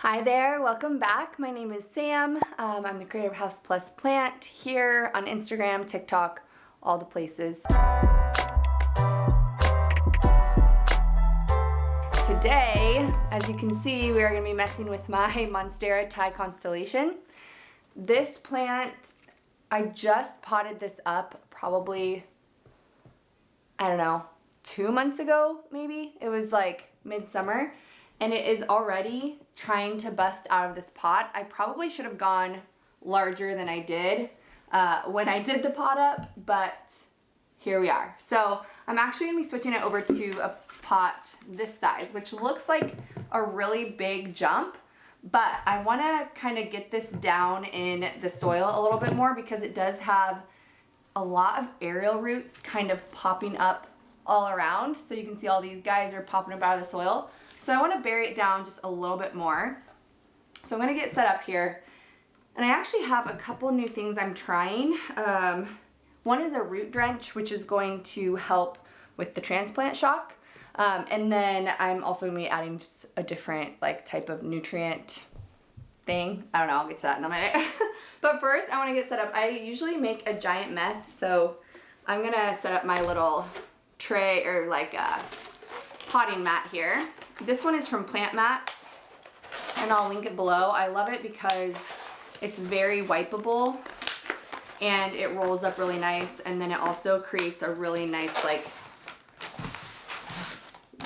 Hi there, welcome back. My name is Sam. I'm the creator of HousePlant here on Instagram, TikTok, all the places. Today, as you can see, we are going to be messing with my Monstera Thai Constellation. This plant, I just potted this up probably, I don't know, 2 months ago maybe. It was like midsummer. And it is already trying to bust out of this pot. I probably should have gone larger than I did when I did the pot up, but here we are. So I'm actually gonna be switching it over to a pot this size, which looks like a really big jump, but I wanna kind of get this down in the soil a little bit more because it does have a lot of aerial roots kind of popping up all around. So you can see all these guys are popping up out of the soil. So I want to bury it down just a little bit more. So I'm going to get set up here. And I actually have a couple new things I'm trying. One is a root drench, which is going to help with the transplant shock. And then I'm also going to be adding just a different type of nutrient thing. I don't know, I'll get to that in a minute. But first I want to get set up. I usually make a giant mess. So I'm going to set up my little tray or potting mat here. This one is from Plant Mats, and I'll link it below. I love it because it's very wipeable, and it rolls up really nice, and then it also creates a really nice,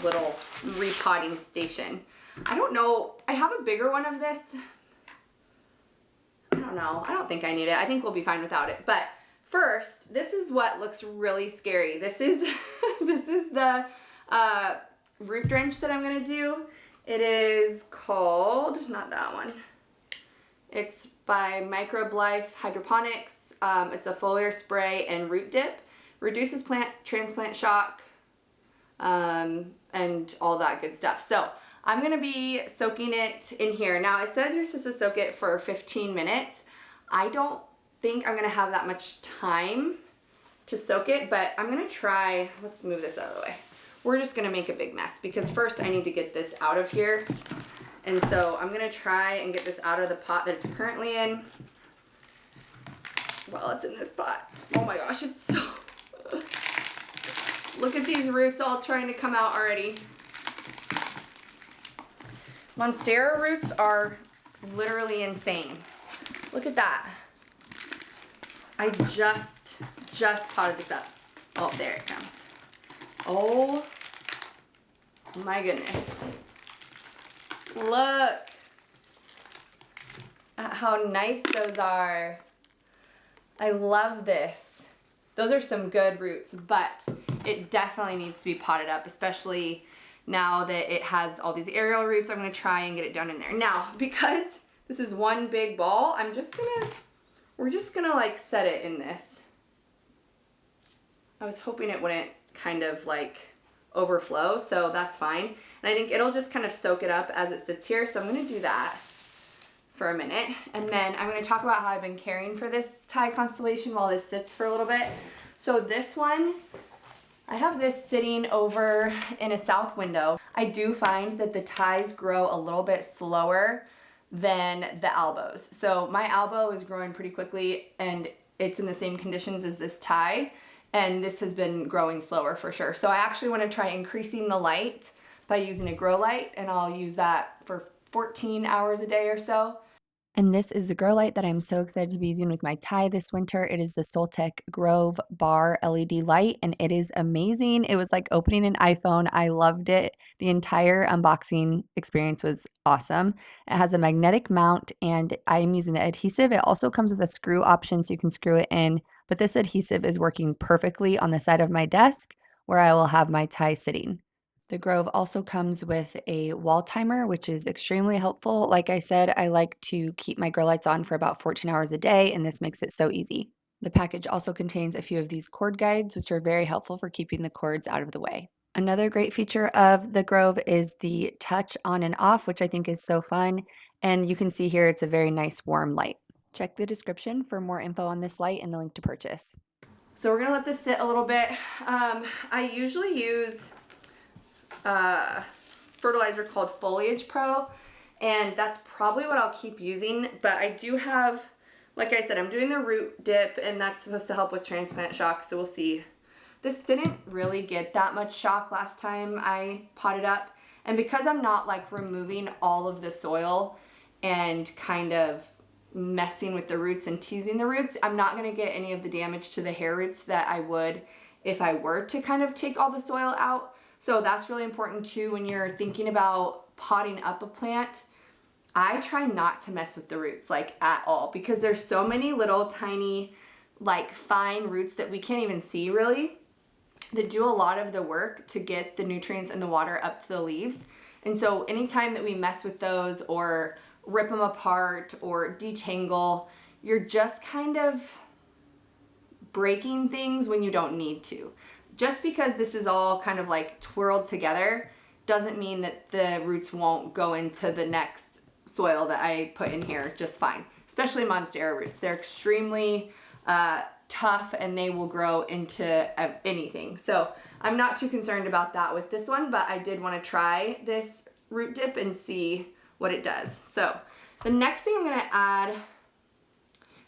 little repotting station. I don't know. I have a bigger one of this. I don't know. I don't think I need it. I think we'll be fine without it. But first, this is what looks really scary. This is the root drench that I'm going to do. It is called, not that one. It's by Microbe Life Hydroponics. It's a foliar spray and root dip. Reduces plant transplant shock and all that good stuff. So I'm going to be soaking it in here. Now it says you're supposed to soak it for 15 minutes. I don't think I'm going to have that much time to soak it, but I'm going to try. Let's move this out of the way. We're just gonna make a big mess because first I need to get this out of here. And so I'm gonna try and get this out of the pot that it's currently in while it's in this pot. Oh my gosh, it's so, look at these roots all trying to come out already. Monstera roots are literally insane. Look at that. I just potted this up. Oh, there it comes. Oh my goodness. Look at how nice those are. I love this. Those are some good roots, but it definitely needs to be potted up, especially now that it has all these aerial roots. I'm gonna try and get it down in there. Now, because this is one big ball, we're just gonna set it in this. I was hoping it wouldn't kind of overflow, so that's fine. And I think it'll just kind of soak it up as it sits here. So I'm going to do that for a minute. And then I'm going to talk about how I've been caring for this Thai Constellation while this sits for a little bit. So this one, I have this sitting over in a south window. I do find that the Thais grow a little bit slower than the albos. So my albo is growing pretty quickly and it's in the same conditions as this Thai. And this has been growing slower for sure. So I actually want to try increasing the light by using a grow light, and I'll use that for 14 hours a day or so. And this is the grow light that I'm so excited to be using with my Thai this winter. It is the Soltech Grove Bar LED light, and it is amazing. It was like opening an iPhone. I loved it. The entire unboxing experience was awesome. It has a magnetic mount, and I'm using the adhesive. It also comes with a screw option, so you can screw it in. But this adhesive is working perfectly on the side of my desk where I will have my Thai sitting. The Grove also comes with a wall timer, which is extremely helpful. Like I said, I like to keep my grow lights on for about 14 hours a day, and this makes it so easy. The package also contains a few of these cord guides, which are very helpful for keeping the cords out of the way. Another great feature of the Grove is the touch on and off, which I think is so fun. And you can see here it's a very nice warm light. Check the description for more info on this light and the link to purchase. So we're gonna let this sit a little bit. I usually use fertilizer called Foliage Pro, and that's probably what I'll keep using. But I do have, like I said, I'm doing the root dip, and that's supposed to help with transplant shock, so we'll see. This didn't really get that much shock last time I potted up, and because I'm not like removing all of the soil and kind of messing with the roots and teasing the roots, I'm not going to get any of the damage to the hair roots that I would if I were to kind of take all the soil out. So that's really important too when you're thinking about potting up a plant. I try not to mess with the roots like at all, because there's so many little tiny like fine roots that we can't even see really, that do a lot of the work to get the nutrients and the water up to the leaves. And so anytime that we mess with those or rip them apart or detangle, you're just kind of breaking things when you don't need to. Just because this is all kind of like twirled together doesn't mean that the roots won't go into the next soil that I put in here just fine. Especially Monstera roots. They're extremely tough, and they will grow into anything. So I'm not too concerned about that with this one, but I did want to try this root dip and see what it does. So the next thing I'm going to add,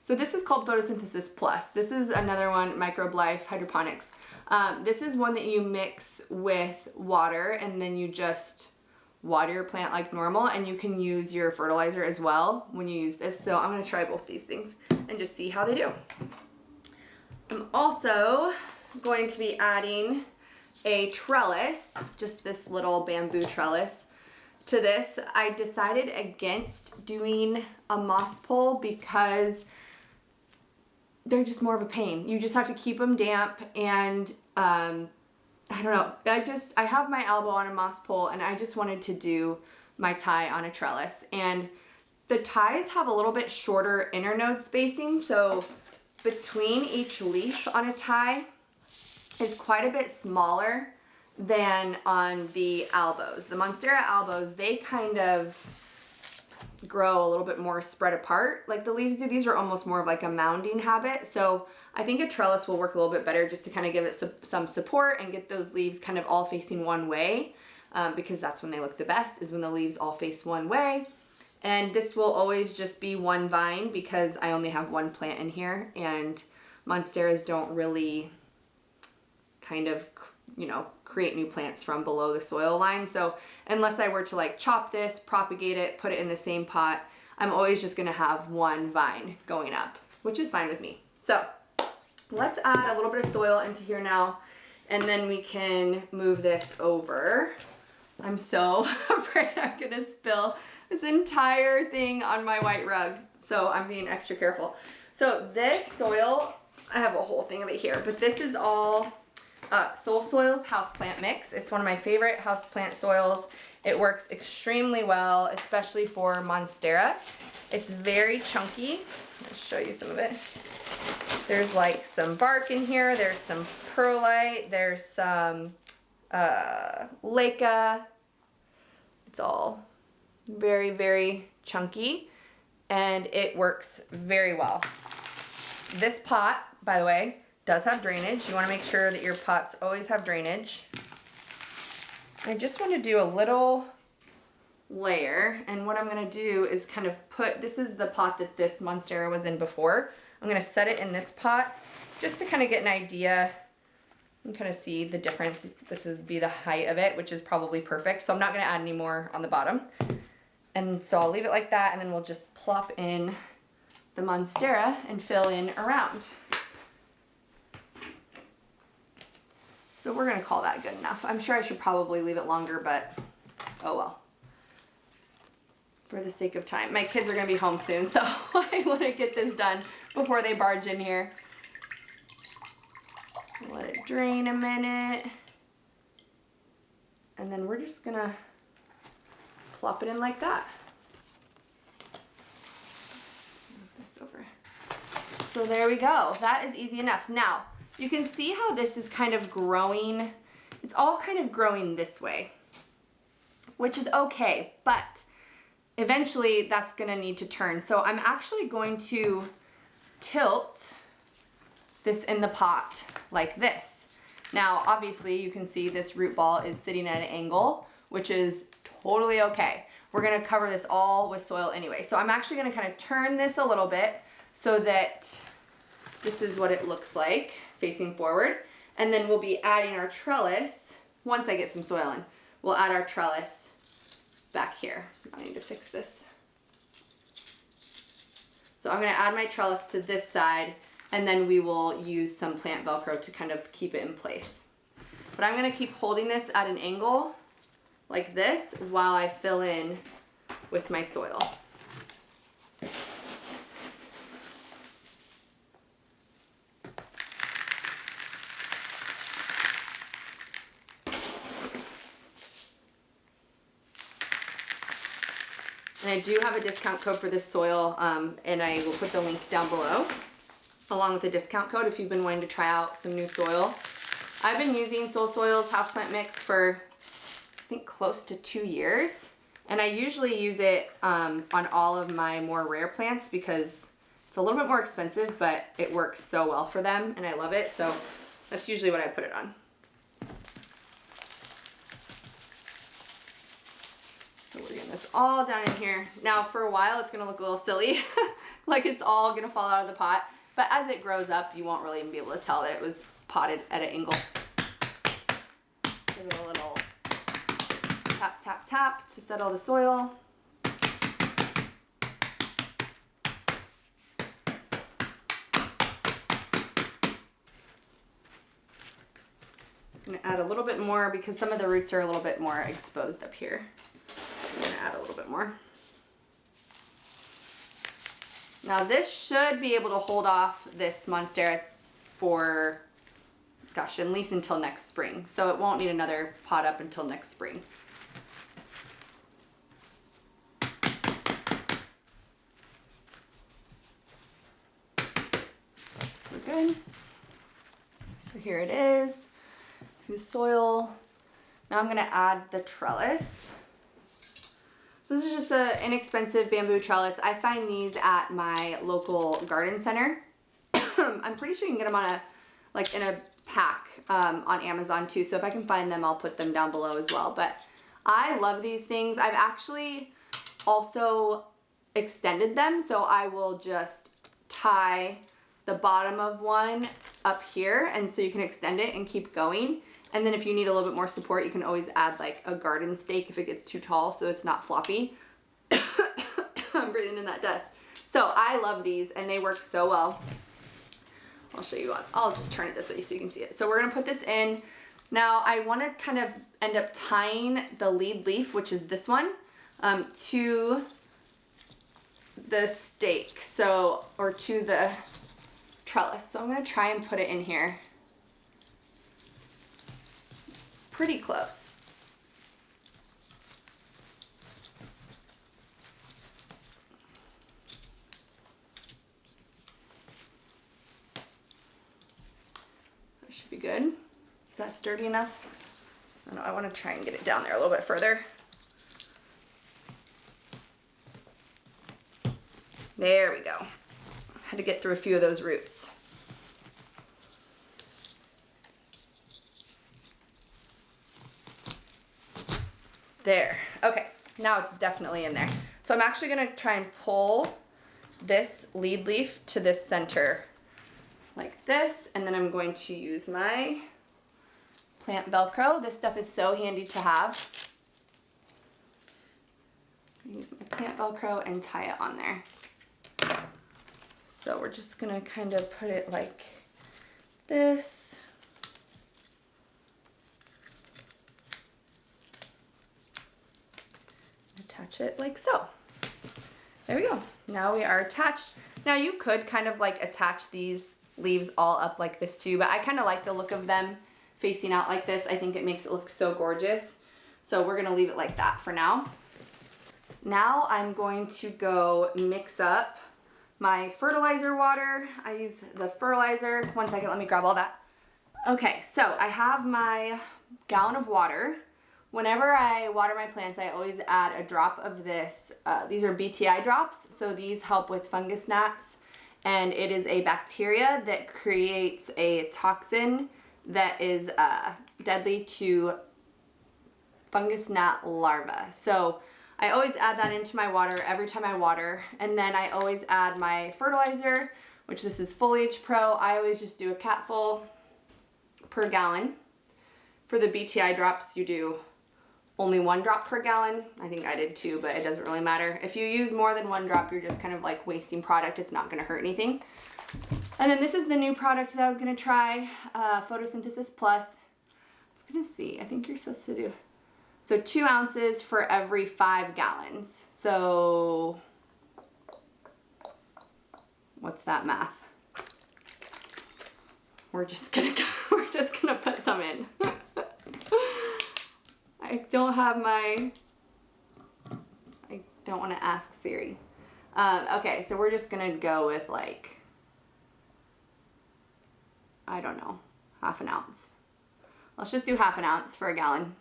so this is called Photosynthesis Plus. This is another one, Microbe Life Hydroponics. This is one that you mix with water, and then you just water your plant like normal, and you can use your fertilizer as well when you use this. So I'm going to try both these things and just see how they do. I'm also going to be adding a trellis, just this little bamboo trellis. To this, I decided against doing a moss pole because they're just more of a pain. You just have to keep them damp, and I don't know. I have my elbow on a moss pole, and I just wanted to do my tie on a trellis. And the ties have a little bit shorter internode spacing, so between each leaf on a tie is quite a bit smaller than on the albos. The Monstera albos, they kind of grow a little bit more spread apart like the leaves do. These are almost more of like a mounding habit. So I think a trellis will work a little bit better just to kind of give it some support and get those leaves kind of all facing one way, because that's when they look the best, is when the leaves all face one way. And this will always just be one vine because I only have one plant in here, and Monsteras don't really kind of, you know, create new plants from below the soil line. So unless I were to like chop this, propagate it, put it in the same pot, I'm always just gonna have one vine going up, which is fine with me. So let's add a little bit of soil into here now, and then we can move this over. I'm so afraid I'm gonna spill this entire thing on my white rug, so I'm being extra careful. So this soil, I have a whole thing of it here, but this is all Soul Soil's houseplant mix. It's one of my favorite houseplant soils. It works extremely well, especially for Monstera. It's very chunky. I'll show you some of it. There's like some bark in here. There's some perlite. There's some leca. It's all very, very chunky, and it works very well. This pot, by the way, does have drainage. You want to make sure that your pots always have drainage. I just want to do a little layer, and what I'm going to do is kind of put, this is the pot that this Monstera was in before. I'm going to set it in this pot just to kind of get an idea and kind of see the difference. This would be the height of it, which is probably perfect. So I'm not going to add any more on the bottom. And so I'll leave it like that, and then we'll just plop in the Monstera and fill in around. So we're going to call that good enough. I'm sure I should probably leave it longer, but oh well. For the sake of time. My kids are going to be home soon, so I want to get this done before they barge in here. Let it drain a minute. And then we're just going to plop it in like that. Move this over. So there we go. That is easy enough. Now, you can see how this is kind of growing. It's all kind of growing this way, which is okay, but eventually that's gonna need to turn. So I'm actually going to tilt this in the pot like this. Now, obviously you can see this root ball is sitting at an angle, which is totally okay. we're gonna cover this all with soil anyway. So I'm actually gonna kind of turn this a little bit so that this is what it looks like facing forward. And then we'll be adding our trellis, once I get some soil in, we'll add our trellis back here. I need to fix this. So I'm gonna add my trellis to this side, and then we will use some plant Velcro to kind of keep it in place. But I'm gonna keep holding this at an angle like this while I fill in with my soil. And I do have a discount code for this soil, and I will put the link down below along with the discount code if you've been wanting to try out some new soil. I've been using Soul Soil's houseplant mix for I think close to 2 years, and I usually use it on all of my more rare plants because it's a little bit more expensive, but it works so well for them and I love it, so that's usually what I put it on. So we're getting this all down in here. Now for a while it's gonna look a little silly, like it's all gonna fall out of the pot, but as it grows up you won't really even be able to tell that it was potted at an angle. Give it a little tap, tap, tap to settle the soil. I'm gonna add a little bit more because some of the roots are a little bit more exposed up here. So I'm gonna add a little bit more. Now this should be able to hold off this Monstera for, gosh, at least until next spring. So it won't need another pot up until next spring. We're good. So here it is. Some soil. Now I'm gonna add the trellis. So this is just an inexpensive bamboo trellis. I find these at my local garden center. I'm pretty sure you can get them on a, like in a pack on Amazon too. So if I can find them, I'll put them down below as well. But I love these things. I've actually also extended them. So I will just tie the bottom of one up here, and so you can extend it and keep going. And then if you need a little bit more support, you can always add like a garden stake if it gets too tall so it's not floppy. I'm breathing in that dust. So I love these and they work so well. I'll show you what. I'll just turn it this way so you can see it. So we're gonna put this in. Now I wanna kind of end up tying the lead leaf, which is this one, to the stake, so, or to the trellis. So I'm gonna try and put it in here. Pretty close. That should be good. Is that sturdy enough? I don't know, I want to try and get it down there a little bit further. There we go. Had to get through a few of those roots. There. Okay, now it's definitely in there. So I'm actually gonna try and pull this lead leaf to this center like this, and then I'm going to use my plant Velcro. This stuff is so handy to have. Use my plant Velcro and tie it on there. So we're just gonna kind of put it like this. Attach it like so. There we go. Now we are attached. Now you could kind of like attach these leaves all up like this too, but I kind of like the look of them facing out like this. I think it makes it look so gorgeous. So we're gonna leave it like that for now. Now I'm going to go mix up my fertilizer water. I use the fertilizer. One second, let me grab all that. Okay, so I have my gallon of water. Whenever I water my plants, I always add a drop of this. These are BTI drops, so these help with fungus gnats, and it is a bacteria that creates a toxin that is deadly to fungus gnat larvae. So I always add that into my water every time I water. And then I always add my fertilizer, which this is Foliage Pro. I always just do a capful per gallon. For the BTI drops, you do only 1 drop per gallon. I think I did 2, but it doesn't really matter. If you use more than 1 drop, you're just kind of like wasting product. It's not gonna hurt anything. And then this is the new product that I was gonna try, Photosynthesis Plus. I was gonna see, I think you're supposed to do, so 2 ounces for every 5 gallons. So, what's that math? We're just gonna put some in. I don't have my, I don't want to ask Siri. Okay, so we're just gonna go with like, I don't know, half an ounce. Let's just do half an ounce for a gallon.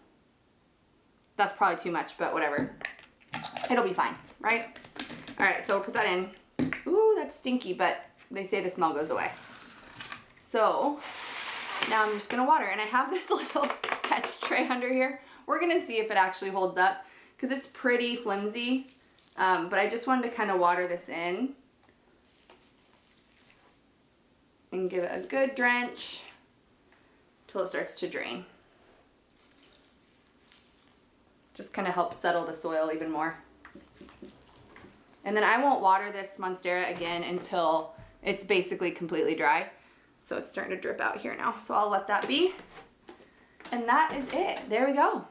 That's probably too much, but whatever. It'll be fine, right? All right, so we'll put that in. Ooh, that's stinky, but they say the smell goes away. So now I'm just gonna water, and I have this little catch tray under here. We're gonna see if it actually holds up because it's pretty flimsy, but I just wanted to kind of water this in and give it a good drench till it starts to drain. Just kind of helps settle the soil even more. And then I won't water this Monstera again until it's basically completely dry. So it's starting to drip out here now. So I'll let that be. And that is it. There we go.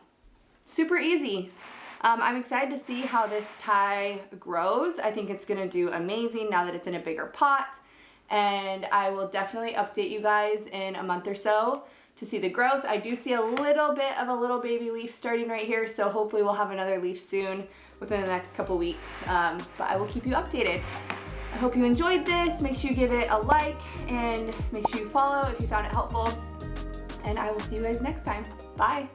Super easy. I'm excited to see how this Thai grows. I think it's gonna do amazing now that it's in a bigger pot. And I will definitely update you guys in a month or so to see the growth. I do see a little bit of a little baby leaf starting right here, so hopefully we'll have another leaf soon within the next couple weeks. But I will keep you updated. I hope you enjoyed this. Make sure you give it a like and make sure you follow if you found it helpful. And I will see you guys next time. Bye.